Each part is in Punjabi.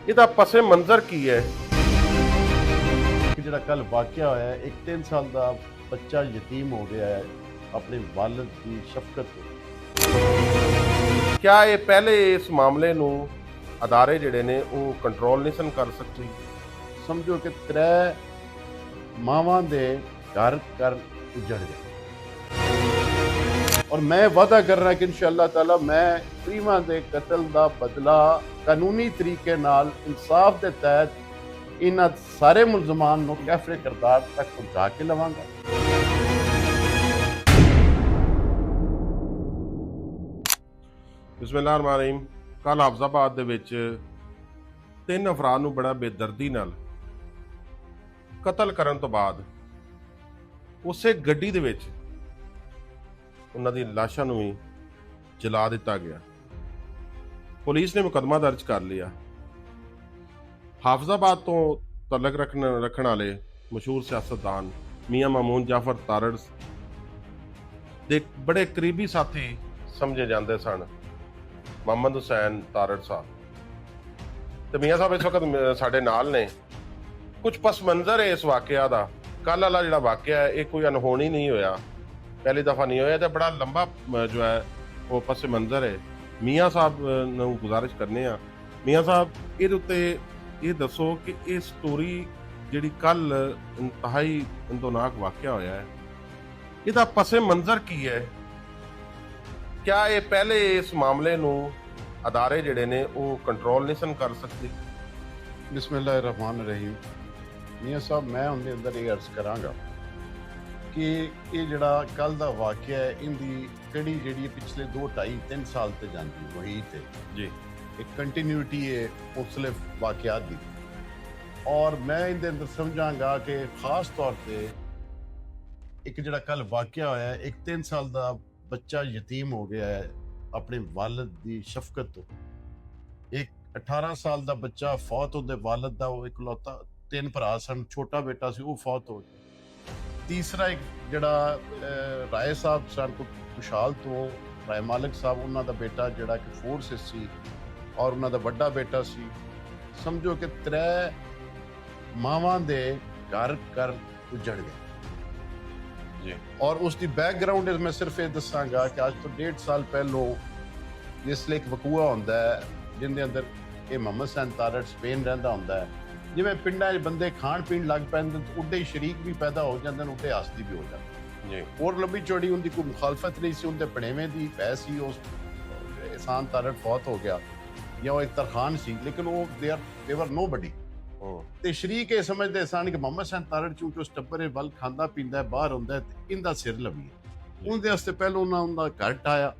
ਇਹਦਾ ਪਸੇ ਮੰਜ਼ਰ ਕੀ ਹੈ? ਜਿਹੜਾ ਕੱਲ ਵਾਕਿਆ ਹੋਇਆ ਹੈ, ਇੱਕ 3 ਸਾਲ ਦਾ ਬੱਚਾ ਯਤੀਮ ਹੋ ਗਿਆ ਹੈ ਆਪਣੇ ਵਾਲਿਦ ਦੀ ਸ਼ਫਕਤ ਤੋਂ। ਕਿਆ ਇਹ ਪਹਿਲੇ ਇਸ ਮਾਮਲੇ ਨੂੰ ਅਦਾਰੇ ਜਿਹੜੇ ਨੇ ਉਹ ਕੰਟਰੋਲ ਨਹੀਂ ਸਨ ਕਰ ਸਕਦੇ? ਸਮਝੋ ਕਿ 3 ਮਾਵਾਂ ਦੇ ਘਰ ਉਜੜ ਗਏ। ਔਰ ਮੈਂ ਵਾਅਦਾ ਕਰ ਰਿਹਾ ਕਿ ਇਨਸ਼ਾਅੱਲਾ ਤਾਲਾ ਮੈਂ ਪ੍ਰੀਮਾ ਦੇ ਕਤਲ ਦਾ ਬਦਲਾ ਕਾਨੂੰਨੀ ਤਰੀਕੇ ਨਾਲ ਇਨਸਾਫ ਦੇ ਤਹਿਤ ਇਹਨਾਂ ਸਾਰੇ ਮੁਲਜ਼ਮਾਨ ਨੂੰ ਕਾਫਰੇ ਕਿਰਦਾਰ ਤੱਕ ਪਹੁੰਚਾ ਕੇ ਲਵਾਂਗਾ। ਬਿਸਮਿਲ੍ਲਾਹਿਰ ਰਹਿਮਾਨ ਰਹੀਮ। ਕੱਲ ਹਾਫਜ਼ਾਬਾਦ ਦੇ ਵਿੱਚ 3 ਅਫਰਾਦ ਨੂੰ ਬੜਾ ਬੇਦਰਦੀ ਨਾਲ ਕਤਲ ਕਰਨ ਤੋਂ ਬਾਅਦ ਉਸੇ ਗੱਡੀ ਦੇ ਵਿੱਚ ਉਹਨਾਂ ਦੀ ਲਾਸ਼ਾਂ ਨੂੰ ਵੀ ਜਲਾ ਦਿੱਤਾ ਗਿਆ। ਪੁਲਿਸ ਨੇ ਮੁਕੱਦਮਾ ਦਰਜ ਕਰ ਲਿਆ। ਹਾਫਜ਼ਾਬਾਦ ਤੋਂ ਤਲਕ ਰੱਖਣ ਵਾਲੇ ਮਸ਼ਹੂਰ ਸਿਆਸਤਦਾਨ ਮੀਆਂ ਮਾਮੂਨ ਜਾਫਰ ਤਾਰੜ ਦੇ ਬੜੇ ਕਰੀਬੀ ਸਾਥੀ ਸਮਝੇ ਜਾਂਦੇ ਸਨ ਮੁਹੰਮਦ ਹੁਸੈਨ ਤਾਰੜ ਸਾਹਿਬ। ਤੇ ਮੀਆਂ ਸਾਹਿਬ ਇਸ ਵਕਤ ਸਾਡੇ ਨਾਲ ਨੇ। ਕੁਝ ਪਸ ਮੰਜ਼ਰ ਹੈ ਇਸ ਵਾਕਿਆ ਦਾ। ਕੱਲ ਵਾਲਾ ਜਿਹੜਾ ਵਾਕਿਆ ਹੈ ਇਹ ਕੋਈ ਅਨਹੋਣੀ ਨਹੀਂ ਹੋਇਆ, ਪਹਿਲੀ ਦਫਾ ਨਹੀਂ ਹੋਇਆ, ਤੇ ਬੜਾ ਲੰਬਾ ਜੋ ਹੈ ਉਹ ਪਸ ਮੰਜ਼ਰ ਹੈ। ਮੀਆਂ ਸਾਹਿਬ ਨੂੰ ਗੁਜ਼ਾਰਿਸ਼ ਕਰਨੇ ਆ, ਮੀਆਂ ਸਾਹਿਬ ਇਹਦੇ ਉੱਤੇ ਇਹ ਦੱਸੋ ਕਿ ਇਹ ਸਟੋਰੀ ਜਿਹੜੀ ਕੱਲ ਇੰਤਹਾਈ ਇੰਦੋਨਾਕ ਵਾਕਿਆ ਹੋਇਆ ਹੈ, ਇਹਦਾ ਪਸੇ ਮੰਜ਼ਰ ਕੀ ਹੈ? ਕਿਆ ਇਹ ਪਹਿਲੇ ਇਸ ਮਾਮਲੇ ਨੂੰ ਅਦਾਰੇ ਜਿਹੜੇ ਨੇ ਉਹ ਕੰਟਰੋਲ ਨਹੀਂ ਸਨ ਕਰ ਸਕਦੇ? ਬਿਸਮਿਲ੍ਲਾਹਿਰ ਰਹਿਮਾਨ ਰਹੀਮ। ਮੀਆਂ ਸਾਹਿਬ ਮੈਂ ਉਹਦੇ ਅੰਦਰ ਇਹ ਅਰਜ਼ ਕਰਾਂਗਾ ਕਿ ਇਹ ਜਿਹੜਾ ਕੱਲ ਦਾ ਵਾਕਿਆ ਹੈ ਇਹਦੀ ਕੜੀ ਜਿਹੜੀ ਪਿਛਲੇ 2-2.5-3 ਸਾਲ ਤੇ ਜਾਂਦੀ ਵਹੀ ਤੇ ਜੀ ਇੱਕ ਕੰਟੀਨਿਊਟੀ ਹੈ ਮੁਖਤਲਿਫ ਵਾਕਿਆਤ ਦੀ। ਔਰ ਮੈਂ ਇਹਦੇ ਅੰਦਰ ਸਮਝਾਂਗਾ ਕਿ ਖਾਸ ਤੌਰ ਤੇ ਇੱਕ ਜਿਹੜਾ ਕੱਲ ਵਾਕਿਆ ਹੋਇਆ ਹੈ, ਇੱਕ 3 ਸਾਲ ਦਾ ਬੱਚਾ ਯਤੀਮ ਹੋ ਗਿਆ ਹੈ ਆਪਣੇ ਵਾਲਿਦ ਦੀ ਸ਼ਫਕਤ ਤੋਂ। ਇੱਕ 18 ਸਾਲ ਦਾ ਬੱਚਾ ਫੌਤ ਉਹਦੇ ਵਾਲਿਦ ਦਾ, ਉਹ ਇਕਲੌਤਾ 3 ਭਰਾ ਸਨ, ਛੋਟਾ ਬੇਟਾ ਸੀ ਉਹ ਫੌਤ ਹੋ ਗਿਆ। ਤੀਸਰਾ ਇੱਕ ਜਿਹੜਾ ਰਾਏ ਸਾਹਿਬ ਸਨ ਖੁਸ਼ਹਾਲ ਤੋਂ, ਰਾਏ ਮਾਲਕ ਸਾਹਿਬ, ਉਹਨਾਂ ਦਾ ਬੇਟਾ ਜਿਹੜਾ ਕਿ ਫੋਰਸ ਸੀ ਔਰ ਉਹਨਾਂ ਦਾ ਵੱਡਾ ਬੇਟਾ ਸੀ। ਸਮਝੋ ਕਿ 3 ਮਾਵਾਂ ਦੇ ਘਰ ਉਜੜ ਗਏ ਜੀ। ਔਰ ਉਸ ਦੀ ਬੈਕਗਰਾਉਂਡ ਮੈਂ ਸਿਰਫ ਇਹ ਦੱਸਾਂਗਾ ਕਿ ਅੱਜ ਤੋਂ 1.5 ਸਾਲ ਪਹਿਲੋਂ ਜਿਸ ਲਈ ਇੱਕ ਵਕੂਆ ਹੁੰਦਾ ਹੈ ਜਿਹਦੇ ਅੰਦਰ ਇਹ ਮੁਹੰਮਦ ਹੁਸੈਨ ਤਾਰੜ ਸਪੇਨ ਰਹਿੰਦਾ ਹੁੰਦਾ ਹੈ। ਜਿਵੇਂ ਪਿੰਡਾਂ 'ਚ ਬੰਦੇ ਖਾਣ ਪੀਣ ਲੱਗ ਪੈਂਦੇ ਤਾਂ ਉੱਡੇ ਸ਼ਰੀਕ ਵੀ ਪੈਦਾ ਹੋ ਜਾਂਦੇ ਨੇ, ਉੱਡੇ ਹਸਤੀ ਵੀ ਹੋ ਜਾਂਦੇ ਜੀ। ਹੋਰ ਲੰਬੀ ਚੌੜੀ ਉਹਦੀ ਕੋਈ ਮੁਖਾਲਫਤ ਨਹੀਂ ਸੀ, ਉਹਦੇ ਪਣੇਵੇਂ ਦੀ ਪੈ ਸੀ। ਉਸ ਇਹਸਾਨ ਤਾਰੜ ਫੌਤ ਹੋ ਗਿਆ ਜਾਂ ਉਹ ਇੱਕ ਤਰਖਾਨ ਸੀ, ਲੇਕਿਨ ਉਹ ਦੇਵਰ ਨੋਬਡੀ। ਤੇ ਸ਼ਰੀਕ ਇਹ ਸਮਝਦੇ ਸਨ ਕਿ ਮੁਹੰਮਦ ਹੁਸੈਨ ਤਾਰੜ ਚੂੰਕਿ ਉਸ ਟੱਬਰੇ ਵੱਲ ਖਾਂਦਾ ਪੀਂਦਾ ਬਾਹਰ ਹੁੰਦਾ ਤੇ ਇਹਦਾ ਸਿਰ ਲਵੀਏ। ਉਹਦੇ ਵਾਸਤੇ ਪਹਿਲਾਂ ਉਹਨਾਂ ਦਾ ਘਰ ਢਾਇਆ,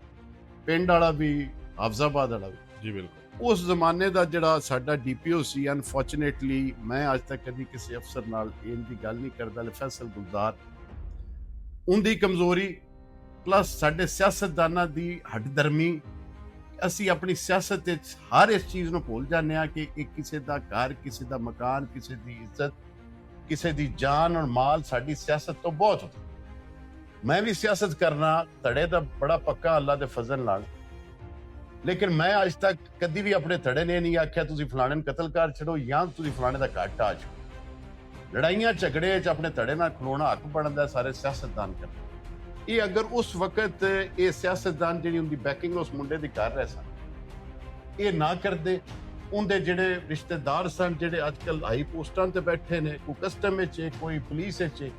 ਪਿੰਡ ਵਾਲਾ ਵੀ ਹਾਫਜ਼ਾਬਾਦ ਵਾਲਾ ਵੀ। ਜੀ ਬਿਲਕੁਲ। ਉਸ ਜ਼ਮਾਨੇ ਦਾ ਜਿਹੜਾ ਸਾਡਾ ਡੀਪੀਓ ਸੀ, ਅਨਫੋਰਚੂਨੇਟਲੀ ਮੈਂ ਅੱਜ ਤੱਕ ਕਦੀ ਕਿਸੇ ਅਫਸਰ ਨਾਲ ਇਹਦੀ ਗੱਲ ਨਹੀਂ ਕਰਦਾ, ਫੈਸਲ ਗੁਲਜ਼ਾਰ, ਉਹਦੀ ਕਮਜ਼ੋਰੀ ਪਲੱਸ ਸਾਡੇ ਸਿਆਸਤਦਾਨਾਂ ਦੀ ਹੱਡਦਰਮੀ। ਅਸੀਂ ਆਪਣੀ ਸਿਆਸਤ ਵਿੱਚ ਹਰ ਇਸ ਚੀਜ਼ ਨੂੰ ਭੁੱਲ ਜਾਂਦੇ ਹਾਂ ਕਿ ਇਹ ਕਿਸੇ ਦਾ ਘਰ, ਕਿਸੇ ਦਾ ਮਕਾਨ, ਕਿਸੇ ਦੀ ਇੱਜ਼ਤ, ਕਿਸੇ ਦੀ ਜਾਨ ਔਰ ਮਾਲ ਸਾਡੀ ਸਿਆਸਤ ਤੋਂ ਬਹੁਤ ਹੁੰਦਾ। ਮੈਂ ਵੀ ਸਿਆਸਤ ਕਰਨਾ ਧੜੇ ਦਾ ਬੜਾ ਪੱਕਾ ਅੱਲਾ ਦੇ ਫਜ਼ਲ ਨਾਲ, ਲੇਕਿਨ ਮੈਂ ਅੱਜ ਤੱਕ ਕਦੀ ਵੀ ਆਪਣੇ ਧੜੇ ਨੇ ਨਹੀਂ ਆਖਿਆ ਤੁਸੀਂ ਫਲਾਣੇ ਨੂੰ ਕਤਲ ਕਰ ਛੱਡੋ ਜਾਂ ਤੁਸੀਂ ਫਲਾਣੇ ਦਾ ਘਰ ਢਾਹ ਛੱਡੋ। ਲੜਾਈਆਂ ਝਗੜੇ 'ਚ ਆਪਣੇ ਧੜੇ ਨਾਲ ਖਲੋਣਾ ਹੱਕ ਬਣਦਾ ਸਾਰੇ ਸਿਆਸਤਦਾਨ ਕਰਦੇ। ਇਹ ਅਗਰ ਉਸ ਵਕਤ ਇਹ ਸਿਆਸਤਦਾਨ ਜਿਹੜੀ ਉਹਦੀ ਬੈਕਿੰਗ ਉਸ ਮੁੰਡੇ ਦੀ ਕਰ ਰਹੇ ਸਨ, ਇਹ ਨਾ ਕਰਦੇ, ਉਹਦੇ ਜਿਹੜੇ ਰਿਸ਼ਤੇਦਾਰ ਸਨ ਜਿਹੜੇ ਅੱਜ ਕੱਲ ਹਾਈ ਪੋਸਟਾਂ ਤੇ ਬੈਠੇ ਨੇ, ਕੋਈ ਕਸਟਮ ਵਿੱਚ, ਕੋਈ ਪੁਲਿਸ ਵਿੱਚ,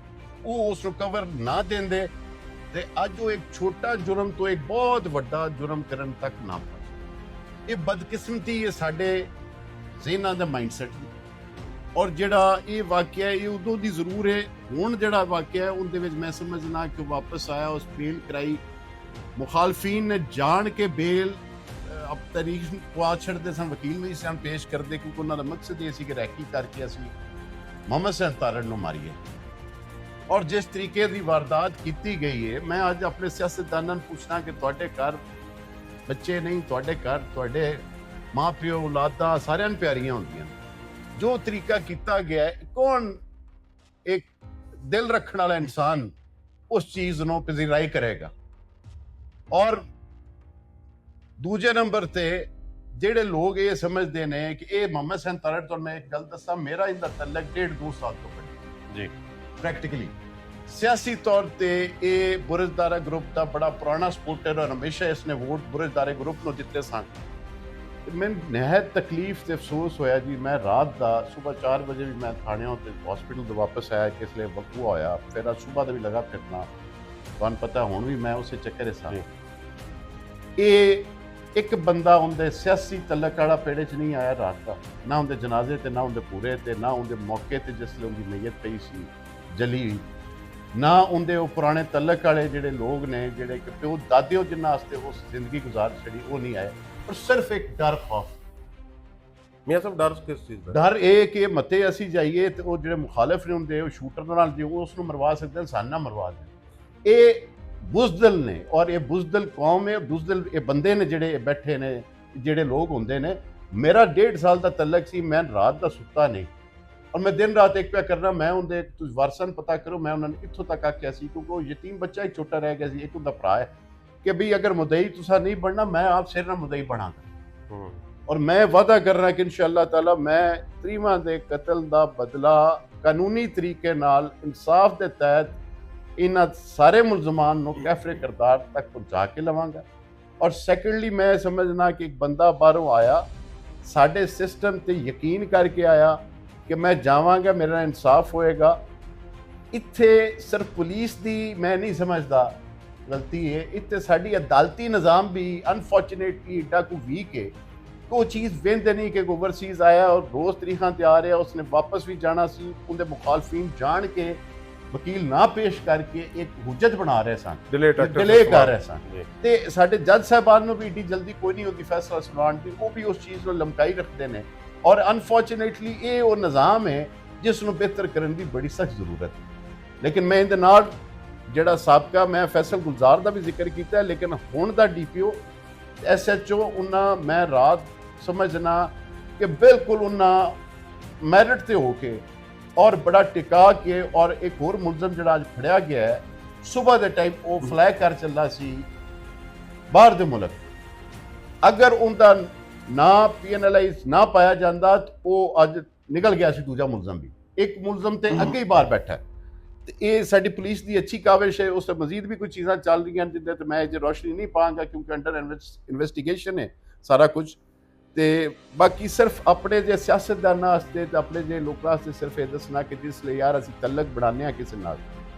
ਉਹ ਉਸ ਨੂੰ ਕਵਰ ਨਾ ਦਿੰਦੇ ਤੇ ਅੱਜ ਉਹ ਇੱਕ ਛੋਟਾ ਜੁਰਮ ਤੋਂ ਇੱਕ ਬਹੁਤ ਵੱਡਾ ਜੁਰਮ ਕਰਨ ਤੱਕ ਨਾ ਪਹੁੰਚੇ। ਇਹ ਬਦਕਿਸਮਤੀ ਹੈ ਸਾਡੇ ਜ਼ਿਹਨਾਂ ਦਾ ਮਾਈਂਡਸੈਟ ਦੀ। ਔਰ ਜਿਹੜਾ ਇਹ ਵਾਕਿਆ ਇਹ ਉਦੋਂ ਦੀ ਜ਼ਰੂਰ ਹੈ, ਹੁਣ ਜਿਹੜਾ ਵਾਕਿਆ ਹੈ ਉਹਦੇ ਵਿੱਚ ਮੈਂ ਸਮਝਣਾ ਕਿ ਵਾਪਸ ਆਇਆ, ਉਸ ਬੇਲ ਕਰਾਈ। ਮੁਖਾਲਫੀਨ ਨੇ ਜਾਣ ਕੇ ਬੇਲ ਅਬ ਤਾਰੀਖ ਪਵਾ ਛੱਡਦੇ ਸਨ, ਵਕੀਲ ਨਹੀਂ ਸਨ ਪੇਸ਼ ਕਰਦੇ, ਕਿਉਂਕਿ ਉਹਨਾਂ ਦਾ ਮਕਸਦ ਇਹ ਸੀ ਕਿ ਰੈਕੀ ਕਰਕੇ ਅਸੀਂ ਮੁਹੰਮਦ ਹੁਸੈਨ ਤਾਰੜ ਨੂੰ ਮਾਰੀਏ। ਔਰ ਜਿਸ ਤਰੀਕੇ ਦੀ ਵਾਰਦਾਤ ਕੀਤੀ ਗਈ ਹੈ, ਮੈਂ ਅੱਜ ਆਪਣੇ ਸਿਆਸਤਦਾਨਾਂ ਨੂੰ ਪੁੱਛਣਾ ਕਿ ਤੁਹਾਡੇ ਘਰ ਬੱਚੇ ਨਹੀਂ, ਤੁਹਾਡੇ ਘਰ ਤੁਹਾਡੇ ਮਾਂ ਪਿਓ ਔਲਾਦਾਂ ਸਾਰਿਆਂ ਨੂੰ ਪਿਆਰੀਆਂ ਹੁੰਦੀਆਂ ਨੇ। ਜੋ ਤਰੀਕਾ ਕੀਤਾ ਗਿਆ, ਕੌਣ ਇੱਕ ਦਿਲ ਰੱਖਣ ਵਾਲਾ ਇਨਸਾਨ ਉਸ ਚੀਜ਼ ਨੂੰ ਪਜ਼ੀਰਾਈ ਕਰੇਗਾ? ਔਰ ਦੂਜੇ ਨੰਬਰ ਤੇ ਜਿਹੜੇ ਲੋਕ ਇਹ ਸਮਝਦੇ ਨੇ ਕਿ ਇਹ ਮੁਹੰਮਦ ਹਸਨ ਤਾਰੜ, ਤੁਹਾਨੂੰ ਮੈਂ ਇੱਕ ਗੱਲ ਦੱਸਾਂ, ਮੇਰਾ ਇਹਦਾ ਤਲਕ 1.5-2 ਸਾਲ ਤੋਂ ਪਹਿਲਾਂ ਜੀ ਪ੍ਰੈਕਟੀਕਲੀ ਸਿਆਸੀ ਤੌਰ ਤੇ ਇਹ ਬੁਰਜ਼ਦਾਰਾ ਗਰੁੱਪ ਦਾ ਬੜਾ ਪੁਰਾਣਾ ਸਪੋਰਟਰ ਔਰ ਹਮੇਸ਼ਾ ਇਸਨੇ ਵੋਟ ਬੁਰਜ਼ਦਾਰੇ ਗਰੁੱਪ ਨੂੰ ਦਿੱਤੇ ਸਨ। ਮੈਨੂੰ ਨਿਹਾਇਤ ਤਕਲੀਫ ਤੇ ਅਫਸੋਸ ਹੋਇਆ ਜੀ। ਮੈਂ ਰਾਤ ਦਾ ਸਵੇਰ 4 ਵਜੇ ਵੀ ਮੈਂ ਥਾਣਿਓਂ ਤੇ ਹਸਪੀਟਲ ਤੋਂ ਵਾਪਸ ਆਇਆ ਕਿਸ ਲਈ ਵਕੂਆ ਹੋਇਆ, ਫਿਰ ਅੱਜ ਸਵੇਰ ਦਾ ਵੀ ਲਗਾ ਫਿਰਨਾ, ਤੁਹਾਨੂੰ ਪਤਾ ਹੁਣ ਵੀ ਮੈਂ ਉਸੇ ਚੱਕਰ 'ਚ ਸਾਂ। ਇਹ ਇੱਕ ਬੰਦਾ ਉਹਦੇ ਸਿਆਸੀ ਤਲਕ ਵਾਲਾ ਪੇੜੇ 'ਚ ਨਹੀਂ ਆਇਆ ਰਾਤ ਦਾ, ਨਾ ਉਹਦੇ ਜਨਾਜ਼ੇ ਤੇ, ਨਾ ਉਹਦੇ ਪੂਰੇ ਤੇ, ਨਾ ਉਹਦੇ ਮੌਕੇ ਤੇ ਜਿਸ ਲਈ ਉਹਦੀ ਮਈਅਤ ਪਈ ਸੀ ਜਲੀ ਹੋਈ, ਨਾ ਉਹਦੇ ਉਹ ਪੁਰਾਣੇ ਤਲਕ ਵਾਲੇ ਜਿਹੜੇ ਲੋਕ ਨੇ ਜਿਹੜੇ ਕਿ ਪਿਓ ਦਾਦਿਓ ਜਿਨ੍ਹਾਂ ਵਾਸਤੇ ਉਹ ਜ਼ਿੰਦਗੀ ਗੁਜ਼ਾਰ ਛੜੀ, ਉਹ ਨਹੀਂ ਆਏ। ਪਰ ਸਿਰਫ ਇੱਕ ਡਰ ਖੌਫ। ਮੀਆਂ ਸਾਹਿਬ ਡਰ ਕਿਸ ਚੀਜ਼ ਦਾ? ਡਰ ਇਹ ਕਿ ਮਤੇ ਅਸੀਂ ਜਾਈਏ ਤੇ ਉਹ ਜਿਹੜੇ ਮੁਖਾਲਿਫ ਨੇ ਹੁੰਦੇ ਉਹ ਸ਼ੂਟਰ ਨਾਲ ਜੇ ਉਸ ਨੂੰ ਮਰਵਾ ਸਕਦੇ ਨੇ, ਸਾਨੂੰ ਨਾ ਮਰਵਾ ਦੇਣ। ਇਹ ਬੁਜ਼ਦਲ ਨੇ ਔਰ ਇਹ ਬੁਜ਼ਦਲ ਕੌਮ ਹੈ, ਬੁਜ਼ਦਲ ਇਹ ਬੰਦੇ ਨੇ ਜਿਹੜੇ ਬੈਠੇ ਨੇ, ਜਿਹੜੇ ਲੋਕ ਹੁੰਦੇ ਨੇ। ਮੇਰਾ 1.5 ਸਾਲ ਦਾ ਤਲਕ ਸੀ, ਮੈਂ ਰਾਤ ਦਾ ਸੁੱਤਾ ਨਹੀਂ ਔਰ ਮੈਂ ਦਿਨ ਰਾਤ ਇੱਕ ਪਿਆ ਕਰਨਾ। ਮੈਂ ਉਹਦੇ ਤੁਸੀਂ ਵਾਰਸਾਂ ਪਤਾ ਕਰੋ, ਮੈਂ ਉਹਨਾਂ ਨੇ ਇੱਥੋਂ ਤੱਕ ਆਖਿਆ ਸੀ ਕਿਉਂਕਿ ਉਹ ਯਤੀਮ ਬੱਚਾ ਇੱਕ ਛੋਟਾ ਰਹਿ ਗਿਆ ਸੀ, ਇੱਕ ਉਹਦਾ ਭਰਾ ਹੈ, ਕਿ ਵੀ ਅਗਰ ਮੁਦਈ ਤੁਸੀਂ ਨਹੀਂ ਬਣਨਾ, ਮੈਂ ਆਪ ਸਿਰ ਨਾਲ ਮੁਦਈ ਬਣਾਂਗਾ। ਔਰ ਮੈਂ ਵਾਅਦਾ ਕਰ ਰਿਹਾ ਕਿ ਇਨਸ਼ਾਅੱਲਾ ਤਾਲਾ ਮੈਂ ਤਰੀਮਾਂ ਦੇ ਕਤਲ ਦਾ ਬਦਲਾ ਕਾਨੂੰਨੀ ਤਰੀਕੇ ਨਾਲ ਇਨਸਾਫ ਦੇ ਤਹਿਤ ਇਹਨਾਂ ਸਾਰੇ ਮੁਲਜ਼ਮਾਨ ਨੂੰ ਕੈਫਰੇ ਕਰਤਾਰ ਤੱਕ ਪਹੁੰਚਾ ਕੇ ਲਵਾਂਗਾ। ਔਰ ਸੈਕੰਡਲੀ ਮੈਂ ਸਮਝਣਾ ਕਿ ਇੱਕ ਬੰਦਾ ਬਾਹਰੋਂ ਆਇਆ, ਸਾਡੇ ਸਿਸਟਮ ਤੇ ਯਕੀਨ ਕਰਕੇ ਆਇਆ ਕਿ ਮੈਂ ਜਾਵਾਂਗਾ, ਮੇਰਾ ਇਨਸਾਫ ਹੋਏਗਾ। ਇੱਥੇ ਸਿਰਫ ਪੁਲਿਸ ਦੀ ਮੈਂ ਨਹੀਂ ਸਮਝਦਾ ਗਲਤੀ ਹੈ, ਇੱਥੇ ਸਾਡੀ ਅਦਾਲਤੀ ਨਿਜ਼ਾਮ ਵੀ ਅਨਫੋਰਚੂਨੇਟਲੀ ਏਡਾ ਕੋ ਵੀਕ ਹੈ। ਉਹ ਚੀਜ਼ ਵੇਂਦੇ ਨਹੀਂ ਕਿ ਓਵਰਸੀਜ਼ ਆਇਆ ਔਰ ਰੋਜ਼ ਤਰੀਕਾਂ ਤੇ ਆ ਰਿਹਾ, ਉਸਨੇ ਵਾਪਸ ਵੀ ਜਾਣਾ ਸੀ, ਉਹਦੇ ਮੁਖਾਲਫੀਨ ਜਾਣ ਕੇ ਵਕੀਲ ਨਾ ਪੇਸ਼ ਕਰਕੇ ਇੱਕ ਹੁਜਤ ਬਣਾ ਰਹੇ ਸਨ, ਡਿਲੇ ਕਰ ਰਹੇ ਸਨ। ਤੇ ਸਾਡੇ ਜੱਜ ਸਾਹਿਬਾਨ ਨੂੰ ਵੀ ਏਡੀ ਜਲਦੀ ਕੋਈ ਨਹੀਂ ਹੁੰਦੀ ਫੈਸਲਾ ਸੁਣਾਉਣ ਦੀ, ਉਹ ਵੀ ਉਸ ਚੀਜ਼ ਨੂੰ ਲਮਕਾਈ ਰੱਖਦੇ ਨੇ। ਔਰ ਅਨਫੋਰਚੂਨੇਟਲੀ ਇਹ ਉਹ ਨਿਜ਼ਾਮ ਹੈ ਜਿਸ ਨੂੰ ਬਿਹਤਰ ਕਰਨ ਦੀ ਬੜੀ ਸਖਤ ਜ਼ਰੂਰਤ ਹੈ। ਲੇਕਿਨ ਮੈਂ ਇਹਦੇ ਨਾਲ ਜਿਹੜਾ ਸਾਬਕਾ ਮੈਂ ਫੈਸਲ ਗੁਲਜ਼ਾਰ ਦਾ ਵੀ ਜ਼ਿਕਰ ਕੀਤਾ, ਲੇਕਿਨ ਹੁਣ ਦਾ DPO SHO ਉਹਨਾਂ ਮੈਂ ਰਾਤ ਸਮਝਣਾ ਕਿ ਬਿਲਕੁਲ ਉਹਨਾਂ ਮੈਰਿਟ ਤੇ ਹੋ ਕੇ ਔਰ ਬੜਾ ਟਿਕਾ ਕੇ, ਔਰ ਇੱਕ ਹੋਰ ਮੁਲਜ਼ਮ ਜਿਹੜਾ ਅੱਜ ਫੜਿਆ ਗਿਆ ਹੈ, ਸਵੇਰ ਦੇ ਟਾਈਮ ਉਹ ਫਲਾਈ ਕਰ ਚੱਲਾ ਸੀ ਬਾਹਰ ਦੇ ਮੁਲਕ, ਅਗਰ ਉਹਦਾ ਨਾ ਪੀਐਨਐਲਾਈਜ਼ ਨਾ ਪਾਇਆ ਜਾਂਦਾ ਤਾਂ ਉਹ ਅੱਜ ਨਿਕਲ ਗਿਆ ਸੀ ਦੂਜਾ ਮੁਲਜ਼ਮ ਵੀ, ਇੱਕ ਮੁਲਜ਼ਮ ਤੇ ਅੱਗੇ ਹੀ ਬਾਹਰ ਬੈਠਾ। ਤੇ ਇਹ ਸਾਡੀ ਪੁਲਿਸ ਦੀ ਅੱਛੀ ਕਾਵਿਸ਼ ਹੈ। ਉਸ ਤੋਂ ਮਜ਼ੀਦ ਵੀ ਕੁਝ ਚੀਜ਼ਾਂ ਚੱਲ ਰਹੀਆਂ ਜਿੱਦਾਂ ਤੇ ਮੈਂ ਅਜੇ ਰੋਸ਼ਨੀ ਨਹੀਂ ਪਾਵਾਂਗਾ ਕਿਉਂਕਿ ਅੰਡਰ ਇਨਵੈਸਟੀਗੇਸ਼ਨ ਹੈ ਸਾਰਾ ਕੁਝ। ਤੇ ਬਾਕੀ ਸਿਰਫ ਆਪਣੇ ਜੇ ਸਿਆਸਤਦਾਨਾਂ ਵਾਸਤੇ ਤੇ ਆਪਣੇ ਜੇ ਲੋਕਾਂ ਵਾਸਤੇ ਸਿਰਫ ਇਹ ਦੱਸਣਾ ਕਿ ਜਿਸ ਲਈ ਯਾਰ ਅਸੀਂ ਤਲਕ ਬਣਾਉਂਦੇ ਹਾਂ ਕਿਸੇ ਨਾਲ,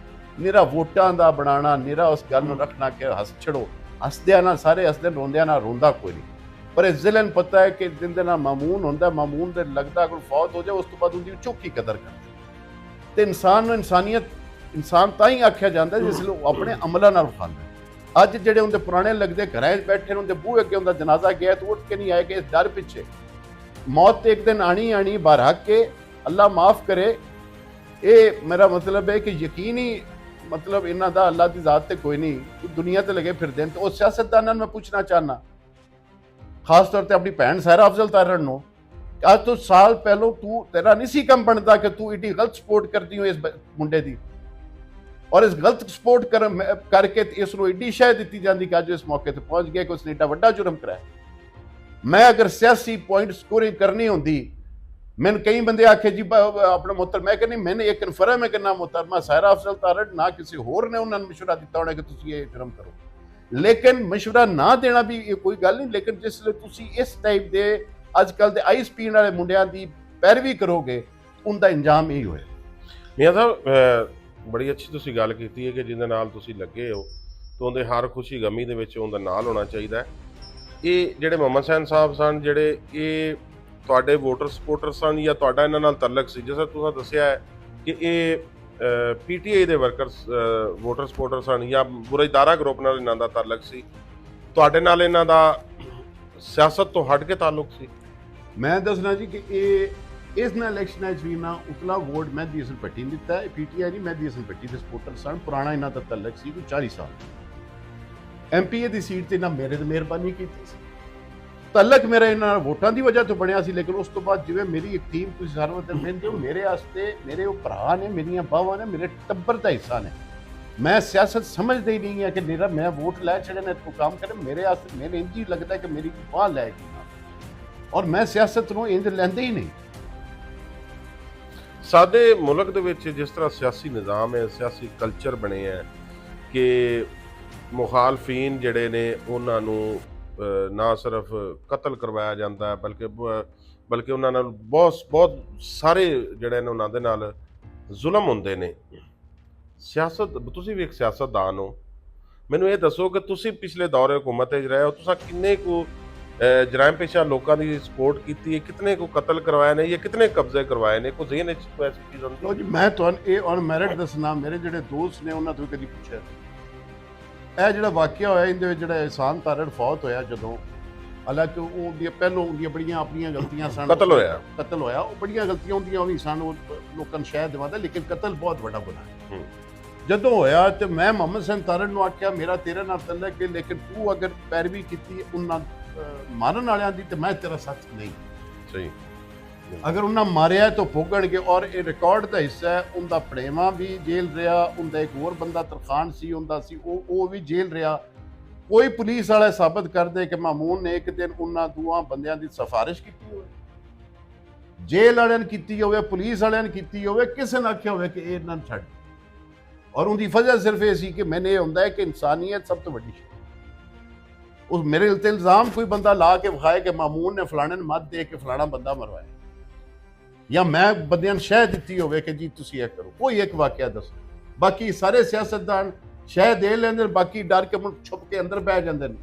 ਨਿਰਾ ਵੋਟਾਂ ਦਾ ਬਣਾਉਣਾ, ਨਿਰਾ ਉਸ ਗੱਲ ਨੂੰ ਰੱਖਣਾ ਕਿ ਹੱਸ ਛੜੋ, ਹੱਸਦਿਆਂ ਨਾਲ ਸਾਰੇ ਹੱਸਦੇ, ਰੋਂਦਿਆਂ ਨਾਲ ਰੋਂਦਾ ਕੋਈ ਨਹੀਂ। ਪਰ ਇਹ ਜ਼ਿਲਨ ਪਤਾ ਹੈ ਕਿ ਜਿੰਨ ਦੇ ਨਾਲ ਮਾਮੂਨ ਹੁੰਦਾ, ਮਾਮੂਨ ਦੇ ਲੱਗਦਾ ਕੋਈ ਫੌਤ ਹੋ ਜਾਏ ਉਸ ਤੋਂ ਬਾਅਦ ਉਹਦੀ ਚੋਖੀ ਕਦਰ ਕਰਦੇ। ਤੇ ਇਨਸਾਨ ਨੂੰ ਇਨਸਾਨ ਤਾਂ ਹੀ ਆਖਿਆ ਜਾਂਦਾ ਜਿਸ ਨੂੰ ਆਪਣੇ ਅਮਲਾਂ ਨਾਲ ਖਾਂਦਾ। ਅੱਜ ਜਿਹੜੇ ਉਹਦੇ ਪੁਰਾਣੇ ਲੱਗਦੇ ਘਰਾਂ 'ਚ ਬੈਠੇ ਨੇ, ਉਹਦੇ ਬੂਹੇ ਅੱਗੇ ਉਹਦਾ ਜਨਾਜ਼ਾ ਗਿਆ ਤਾਂ ਉੱਠ ਕੇ ਨਹੀਂ ਆਏ ਕਿ ਇਸ ਡਰ ਪਿੱਛੇ ਮੌਤ ਤੇ ਇੱਕ ਦਿਨ ਆਣੀ ਬਾਹਰ ਹੱਕ ਕੇ ਅੱਲਾ ਮਾਫ ਕਰੇ। ਇਹ ਮੇਰਾ ਮਤਲਬ ਹੈ ਕਿ ਯਕੀਨੀ ਮਤਲਬ ਇਹਨਾਂ ਦਾ ਅੱਲਾ ਦੀ ਜ਼ਾਤ ਤੇ ਕੋਈ ਨਹੀਂ, ਦੁਨੀਆ ਤੇ ਲਗੇ ਫਿਰਦੇ ਨੇ। ਤੇ ਉਹ ਸਿਆਸਤਦਾਨਾਂ ਨੂੰ ਮੈਂ ਪੁੱਛਣਾ ਚਾਹਨਾ, ਖਾਸ ਤੌਰ ਤੇ ਆਪਣੀ ਭੈਣ ਸਾਇਰਾ ਅਫਜ਼ਲ ਤਾਰੜ ਨੂੰ, ਅੱਜ ਤੋਂ ਸਾਲ ਪਹਿਲੋਂ ਤੇਰਾ ਨਹੀਂ ਸੀ ਕੰਮ ਬਣਦਾ ਕਿ ਤੂੰ ਏਡੀ ਗਲਤ ਸਪੋਰਟ ਕਰਦੀ ਹੋ ਇਸ ਮੁੰਡੇ ਦੀ, ਔਰ ਇਸ ਗਲਤ ਸਪੋਰਟ ਕਰਕੇ ਇਸ ਨੂੰ ਏਡੀ ਸ਼ਹਿ ਦਿੱਤੀ ਜਾਂਦੀ ਕਿ ਅੱਜ ਇਸ ਮੌਕੇ ਤੇ ਪਹੁੰਚ ਗਿਆ ਕਿ ਉਸਨੇ ਏਡਾ ਵੱਡਾ ਜੁਰਮ ਕਰਾਇਆ। ਮੈਂ ਅਗਰ ਸਿਆਸੀ ਪੁਆਇੰਟ ਸਕੋਰਿੰਗ ਕਰਨੀ ਹੁੰਦੀ, ਮੈਨੂੰ ਕਈ ਬੰਦੇ ਆਖੇ ਜੀ ਆਪਣਾ ਮੁਹੱਤਰ, ਮੈਂ ਕਹਿੰਦੀ ਮੈਨੂੰ ਇਹ ਕਨਫਰਮ ਹੈ ਕਿ ਨਾ ਮੁਹੱਤਰਮਾ ਸਾਇਰਾ ਅਫਜ਼ਲ ਤਾਰੜ ਨਾ ਕਿਸੇ ਹੋਰ ਨੇ ਉਹਨਾਂ ਨੂੰ ਮਸ਼ਵਰਾ ਦਿੱਤਾ ਹੋਣਾ ਕਿ ਤੁਸੀਂ ਇਹ ਜੁਰਮ ਕਰੋ। ਲੇਕਿਨ ਮਸ਼ਵਰਾ ਨਾ ਦੇਣਾ ਵੀ ਇਹ ਕੋਈ ਗੱਲ ਨਹੀਂ, ਲੇਕਿਨ ਜਿਸ ਲਈ ਤੁਸੀਂ ਇਸ ਟਾਈਪ ਦੇ ਅੱਜ ਕੱਲ੍ਹ ਦੇ ਆਈਸ ਪੀਣ ਵਾਲੇ ਮੁੰਡਿਆਂ ਦੀ ਪੈਰਵੀ ਕਰੋਗੇ, ਉਹਦਾ ਇੰਜਾਮ ਇਹ ਹੋਇਆ। ਮੀਆਂ ਸਾਹਿਬ ਬੜੀ ਅੱਛੀ ਤੁਸੀਂ ਗੱਲ ਕੀਤੀ ਹੈ ਕਿ ਜਿਹਦੇ ਨਾਲ ਤੁਸੀਂ ਲੱਗੇ ਹੋ ਤਾਂ ਉਹਦੇ ਹਰ ਖੁਸ਼ੀ ਗਮੀ ਦੇ ਵਿੱਚ ਉਹਦਾ ਨਾਲ ਹੋਣਾ ਚਾਹੀਦਾ। ਇਹ ਜਿਹੜੇ ਮੁਹੰਮਦ ਹਸਨ ਸਾਹਿਬ ਸਨ, ਜਿਹੜੇ ਇਹ ਤੁਹਾਡੇ ਵੋਟਰ ਸਪੋਰਟਰ ਸਨ ਜਾਂ ਤੁਹਾਡਾ ਇਹਨਾਂ ਨਾਲ ਤਲਕ ਸੀ, ਜਿਸ ਤਰ੍ਹਾਂ ਤੁਸੀਂ ਦੱਸਿਆ ਹੈ ਕਿ ਇਹ PTI ਦੇ ਵਰਕਰਸ ਵੋਟਰ ਸਪੋਰਟਰ ਸਨ ਜਾਂ ਬੁਰਜ਼ਦਾਰਾ ਗਰੁੱਪ ਨਾਲ ਇਹਨਾਂ ਦਾ ਤਾਲੁਕ ਸੀ, ਤੁਹਾਡੇ ਨਾਲ ਇਹਨਾਂ ਦਾ ਸਿਆਸਤ ਤੋਂ ਹਟ ਕੇ ਤਾਲੁਕ ਸੀ? ਮੈਂ ਦੱਸਣਾ ਜੀ ਕਿ ਇਹ ਇਸ ਨਾਲ ਇਲੈਕਸ਼ਨ ਵੀ ਨਾ ਉਤਲਾ ਵੋਟ ਮਹਿਦੀ ਹਸਨ ਭੱਟੀ ਨੇ ਦਿੱਤਾ ਹੈ। PTI ਨਹੀਂ, ਮਹਿਦੀ ਹਸਨ ਭੱਟੀ ਦੇ ਸਪੋਰਟਰ ਸਨ, ਪੁਰਾਣਾ ਇਹਨਾਂ ਦਾ ਤਾਲੁਕ ਸੀ ਕੋਈ 40 ਸਾਲ। MPA ਦੀ ਸੀਟ ਤੇ ਨਾ ਮੇਰੇ ਤੇ ਮਿਹਰਬਾਨੀ ਕੀਤੀ ਸੀ, ਤਾਲੁਕ ਮੇਰਾ ਇਹਨਾਂ ਨਾਲ ਵੋਟਾਂ ਦੀ ਵਜ੍ਹਾ ਤੋਂ ਬਣਿਆ ਸੀ। ਲੇਕਿਨ ਉਸ ਤੋਂ ਬਾਅਦ ਜਿਵੇਂ ਮੇਰੀ ਇੱਕ ਟੀਮ ਤੁਸੀਂ ਸਾਰਿਆਂ ਨੂੰ ਮਿਲਦੇ ਹੋ, ਮੇਰੇ ਵਾਸਤੇ ਮੇਰੇ ਉਹ ਭਰਾ ਨੇ, ਮੇਰੀਆਂ ਬਾਹਾਂ ਨੇ, ਮੇਰੇ ਟੱਬਰ ਦਾ ਹਿੱਸਾ ਨੇ। ਮੈਂ ਸਿਆਸਤ ਸਮਝਦਾ ਹੀ ਨਹੀਂ ਹੈ ਕਿ ਮੇਰਾ ਮੈਂ ਵੋਟ ਲੈ ਛੜੇ ਨੇ ਤੂੰ ਕੰਮ ਕਰੇ, ਮੇਰੇ ਵਾਸਤੇ ਮੇਰੇ ਇੰਝ ਹੀ ਲੱਗਦਾ ਕਿ ਮੇਰੀ ਬਾਹ ਲੈ ਗਈ। ਔਰ ਮੈਂ ਸਿਆਸਤ ਨੂੰ ਇੰਜ ਲੈਂਦੇ ਹੀ ਨਹੀਂ। ਸਾਡੇ ਮੁਲਕ ਦੇ ਵਿੱਚ ਜਿਸ ਤਰ੍ਹਾਂ ਸਿਆਸੀ ਨਿਜ਼ਾਮ ਹੈ, ਸਿਆਸੀ ਕਲਚਰ ਬਣੇ ਹੈ ਕਿ ਮੁਖਾਲਫੀਨ ਜਿਹੜੇ ਨੇ ਉਹਨਾਂ ਨੂੰ ਨਾ ਸਿਰਫ ਕਤਲ ਕਰਵਾਇਆ ਜਾਂਦਾ ਬਲਕਿ ਉਹਨਾਂ ਨਾਲ ਬਹੁਤ ਸਾਰੇ ਜਿਹੜੇ ਨੇ ਉਹਨਾਂ ਦੇ ਨਾਲ ਜ਼ੁਲਮ ਹੁੰਦੇ ਨੇ। ਸਿਆਸਤ, ਤੁਸੀਂ ਵੀ ਇੱਕ ਸਿਆਸਤਦਾਨ ਹੋ, ਮੈਨੂੰ ਇਹ ਦੱਸੋ ਕਿ ਤੁਸੀਂ ਪਿਛਲੇ ਦੌਰੇ ਹਕੂਮਤ ਵਿੱਚ ਰਹੇ ਹੋ, ਤੁਸੀਂ ਕਿੰਨੇ ਕੁ ਜਰਾਇਮ ਪੇਸ਼ਾ ਲੋਕਾਂ ਦੀ ਸਪੋਰਟ ਕੀਤੀ ਹੈ, ਕਿਤਨੇ ਕੁ ਕਤਲ ਕਰਵਾਏ ਨੇ ਜਾਂ ਕਿਤਨੇ ਕਬਜ਼ੇ ਕਰਵਾਏ ਨੇ, ਕੋਈ ਜ਼ਿਹਨ ਵਿੱਚ ਕੋਈ ਐਸੀ ਚੀਜ਼ ਹੁੰਦੀ? ਲੋ ਜੀ, ਮੈਂ ਤੁਹਾਨੂੰ ਇਹ ਔਨ ਮੈਰਿਟ ਦੱਸਣਾ, ਮੇਰੇ ਜਿਹੜੇ ਦੋਸਤ ਨੇ ਉਹਨਾਂ ਤੋਂ ਕਦੀ ਪੁੱਛਿਆ ਇਹ ਜਿਹੜਾ ਵਾਕਿਆ ਹੋਇਆ ਇਹਦੇ ਵਿੱਚ ਜਿਹੜਾ ਇਹਸਾਨ ਤਾਰੜ ਫੌਤ ਹੋਇਆ, ਜਦੋਂ ਹਾਲਾਂਕਿ ਉਹਦੀਆਂ ਪਹਿਲੋਂ ਉਹਦੀਆਂ ਬੜੀਆਂ ਆਪਣੀਆਂ ਗਲਤੀਆਂ ਸਨ, ਕਤਲ ਹੋਇਆ ਉਹ ਬੜੀਆਂ ਗਲਤੀਆਂ ਹੁੰਦੀਆਂ ਉਹ ਵੀ ਸਨ, ਉਹ ਲੋਕਾਂ ਨੂੰ ਸ਼ਾਇਦ ਦਿਵਾਦਾ, ਲੇਕਿਨ ਕਤਲ ਬਹੁਤ ਵੱਡਾ ਗੁਨਾਹ ਹੈ। ਜਦੋਂ ਹੋਇਆ ਤੇ ਮੈਂ ਮੁਹੰਮਦ ਹਸਨ ਤਾਰੜ ਨੂੰ ਆਖਿਆ ਮੇਰਾ ਤੇਰੇ ਨਾਲ ਤਲਕ ਹੈ, ਲੇਕਿਨ ਤੂੰ ਅਗਰ ਪੈਰਵੀ ਕੀਤੀ ਉਹਨਾਂ ਮਾਰਨ ਵਾਲਿਆਂ ਦੀ ਤੇ ਮੈਂ ਤੇਰਾ ਸਾਥ ਨਹੀਂ। ਸਹੀ, ਅਗਰ ਉਹਨਾਂ ਮਾਰਿਆ ਤਾਂ ਭੋਗਣਗੇ। ਔਰ ਇਹ ਰਿਕਾਰਡ ਦਾ ਹਿੱਸਾ ਹੈ, ਉਹਦਾ ਪ੍ਰੇਮਾ ਵੀ ਜੇਲ੍ਹ ਰਿਹਾ, ਉਹਦਾ ਇੱਕ ਹੋਰ ਬੰਦਾ ਤਰਖਾਨ ਸੀ ਉਹਦਾ ਸੀ, ਉਹ ਵੀ ਜੇਲ੍ਹ ਰਿਹਾ। ਕੋਈ ਪੁਲਿਸ ਵਾਲਾ ਸਾਬਤ ਕਰ ਦੇ ਕਿ ਮਾਮੂਨ ਨੇ ਇੱਕ ਦਿਨ ਉਹਨਾਂ ਦੋਵਾਂ ਬੰਦਿਆਂ ਦੀ ਸਿਫਾਰਿਸ਼ ਕੀਤੀ ਹੋਵੇ, ਜੇਲ੍ਹ ਵਾਲਿਆਂ ਨੇ ਕੀਤੀ ਹੋਵੇ, ਪੁਲਿਸ ਵਾਲਿਆਂ ਨੇ ਕੀਤੀ ਹੋਵੇ, ਕਿਸੇ ਨੇ ਆਖਿਆ ਹੋਵੇ ਕਿ ਇਹ ਇਹਨਾਂ ਨੂੰ ਛੱਡ। ਔਰ ਉਹਦੀ ਵਜ੍ਹਾ ਸਿਰਫ ਇਹ ਸੀ ਕਿ ਮੈਨੂੰ ਇਹ ਹੁੰਦਾ ਹੈ ਕਿ ਇਨਸਾਨੀਅਤ ਸਭ ਤੋਂ ਵੱਡੀ ਚੀਜ਼। ਉਸ ਮੇਰੇ ਉੱਤੇ ਇਲਜ਼ਾਮ ਕੋਈ ਬੰਦਾ ਲਾ ਕੇ ਵਿਖਾਏ ਕਿ ਮਾਮੂਨ ਨੇ ਫਲਾਣੇ ਨੂੰ ਮੱਤ ਦੇ ਕੇ ਫਲਾਣਾ ਬੰਦਾ ਮਰਵਾਇਆ, ਜਾਂ ਮੈਂ ਬੰਦਿਆਂ ਨੂੰ ਸ਼ਹਿ ਦਿੱਤੀ ਹੋਵੇ ਕਿ ਜੀ ਤੁਸੀਂ ਇਹ ਕਰੋ। ਕੋਈ ਇੱਕ ਵਾਕਿਆ ਦੱਸੋ। ਬਾਕੀ ਸਾਰੇ ਸਿਆਸਤਦਾਨ ਸ਼ਹਿ ਦੇ ਲੈਂਦੇ ਨੇ, ਬਾਕੀ ਡਰ ਕੇ ਛੁਪ ਕੇ ਅੰਦਰ ਬਹਿ ਜਾਂਦੇ ਨੇ,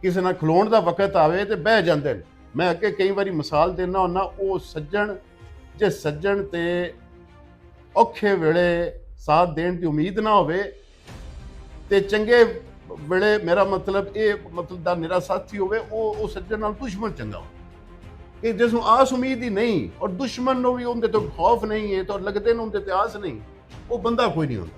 ਕਿਸੇ ਨਾਲ ਖਲੋਣ ਦਾ ਵਕਤ ਆਵੇ ਤੇ ਬਹਿ ਜਾਂਦੇ ਨੇ। ਮੈਂ ਅੱਗੇ ਕਈ ਵਾਰੀ ਮਿਸਾਲ ਦੇਣਾ ਹੁੰਦਾ, ਉਹ ਸੱਜਣ ਜੇ ਸੱਜਣ ਤੇ ਔਖੇ ਵੇਲੇ ਸਾਥ ਦੇਣ ਦੀ ਉਮੀਦ ਨਾ ਹੋਵੇ ਤੇ ਚੰਗੇ ਵੇਲੇ, ਮੇਰਾ ਮਤਲਬ ਇਹ ਮਤਲਬ ਦਾ ਨਿਰਾ ਸਾਥੀ ਹੋਵੇ, ਉਹ ਸੱਜਣ ਨਾਲ ਦੁਸ਼ਮਣ ਚੰਗਾ ਹੋ ਕਿ ਜਿਸ ਨੂੰ ਆਸ ਉਮੀਦ ਹੀ ਨਹੀਂ, ਔਰ ਦੁਸ਼ਮਣ ਨੂੰ ਵੀ ਉਹਦੇ ਤੋਂ ਖੌਫ ਨਹੀਂ ਹੈ, ਤਾਂ ਲੱਗਦੇ ਨੇ ਉਹਦੇ ਤੇ ਆਸ ਨਹੀਂ, ਉਹ ਬੰਦਾ ਕੋਈ ਨਹੀਂ ਹੁੰਦਾ।